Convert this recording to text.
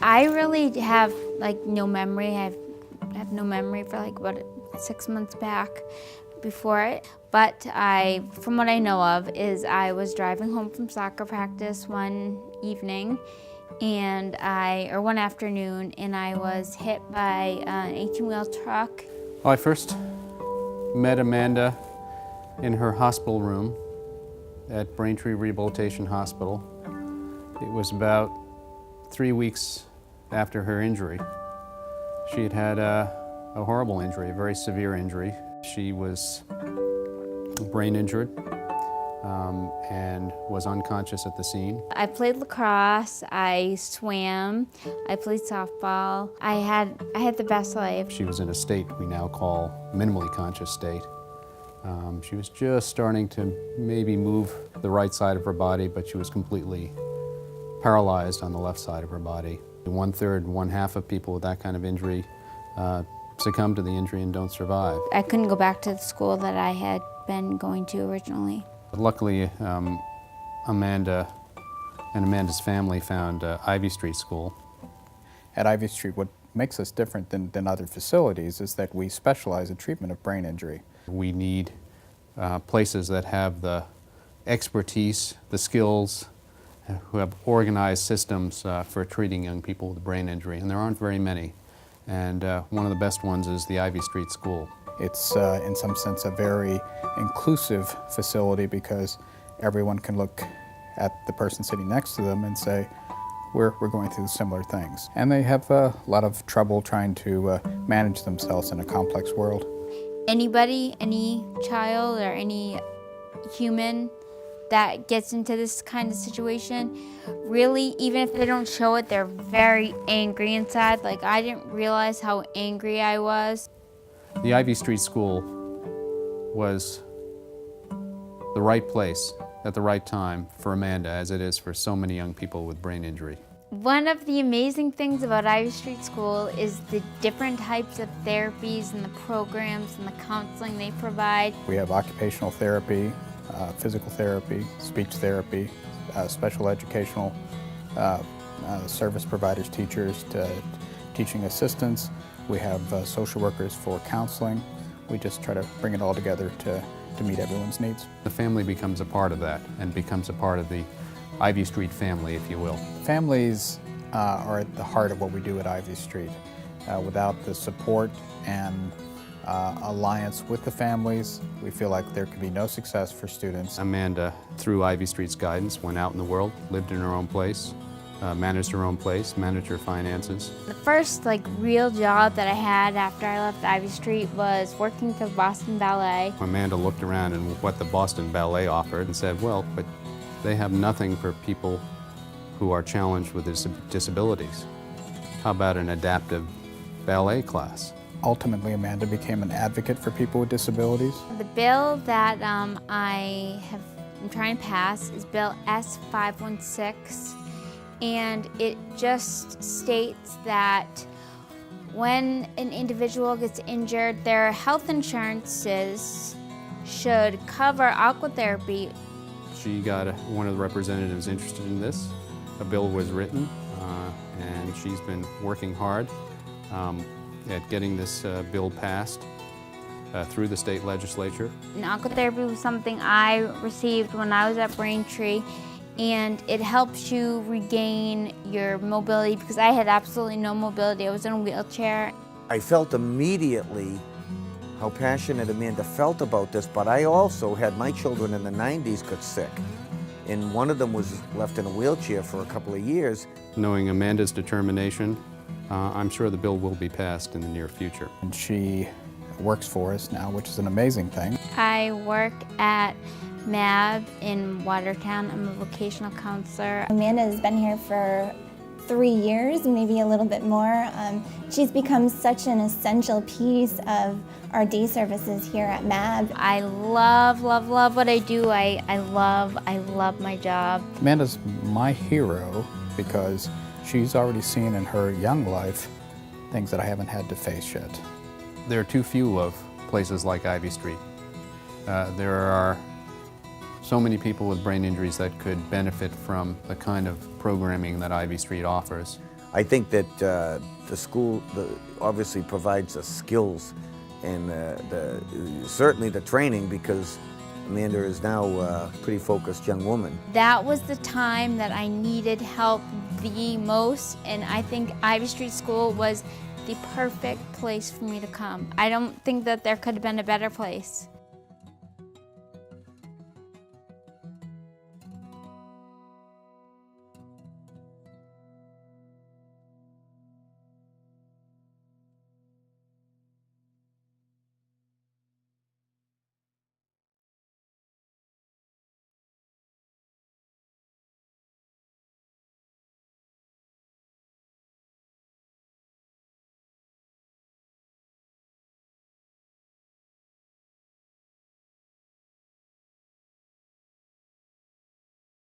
I really have no memory. I have no memory for about 6 months back before it. But from what I know of, is I was driving home from soccer practice one evening, or one afternoon, and I was hit by an 18-wheel truck. Well, I first met Amanda in her hospital room at Braintree Rehabilitation Hospital. It was about 3 weeks after her injury. She had had a horrible injury, a very severe injury. She was brain injured and was unconscious at the scene. I played lacrosse, I swam, I played softball. I had the best life. She was in a state we now call minimally conscious state. She was just starting to maybe move the right side of her body, but she was completely paralyzed on the left side of her body. 1/3, 1/2 of people with that kind of injury succumb to the injury and don't survive. I couldn't go back to the school that I had been going to originally. But luckily, Amanda and Amanda's family found Ivy Street School. At Ivy Street, what makes us different than other facilities is that we specialize in treatment of brain injury. We need places that have the expertise, the skills, who have organized systems for treating young people with brain injury, and there aren't very many. And one of the best ones is the Ivy Street School. It's, in some sense, a very inclusive facility because everyone can look at the person sitting next to them and say, we're going through similar things. And they have a lot of trouble trying to manage themselves in a complex world. Anybody, any child or any human that gets into this kind of situation, really, even if they don't show it, they're very angry inside. I didn't realize how angry I was. The Ivy Street School was the right place at the right time for Amanda, as it is for so many young people with brain injury. One of the amazing things about Ivy Street School is the different types of therapies and the programs and the counseling they provide. We have occupational therapy, physical therapy, speech therapy, special educational service providers, teachers, teaching assistants. We have social workers for counseling. We just try to bring it all together to meet everyone's needs. The family becomes a part of that and becomes a part of the Ivy Street family, if you will. Families are at the heart of what we do at Ivy Street. Without the support and alliance with the families, we feel like there could be no success for students. Amanda, through Ivy Street's guidance, went out in the world, lived in her own place, managed her own place, managed her finances. The first real job that I had after I left Ivy Street was working for the Boston Ballet. Amanda looked around at what the Boston Ballet offered and said, well, but they have nothing for people who are challenged with disabilities. How about an adaptive ballet class? Ultimately, Amanda became an advocate for people with disabilities. The bill that I'm trying to pass is Bill S-516, and it just states that when an individual gets injured, their health insurances should cover aquatherapy. She got one of the representatives interested in this. A bill was written, and she's been working hard at getting this bill passed through the state legislature. And aquatherapy was something I received when I was at Braintree, and it helps you regain your mobility because I had absolutely no mobility. I was in a wheelchair. I felt immediately how passionate Amanda felt about this, but I also had my children in the 90s got sick, and one of them was left in a wheelchair for a couple of years. Knowing Amanda's determination, I'm sure the bill will be passed in the near future. And she works for us now, which is an amazing thing. I work at MAB in Watertown. I'm a vocational counselor. Amanda has been here for 3 years, maybe a little bit more. She's become such an essential piece of our day services here at MAB. I love, love, love what I do. I love my job. Amanda's my hero because she's already seen in her young life things that I haven't had to face yet. There are too few of places like Ivy Street. There are so many people with brain injuries that could benefit from the kind of programming that Ivy Street offers. I think that the school obviously provides us skills and certainly the training, because Amanda is now a pretty focused young woman. That was the time that I needed help the most, and I think Ivy Street School was the perfect place for me to come. I don't think that there could have been a better place.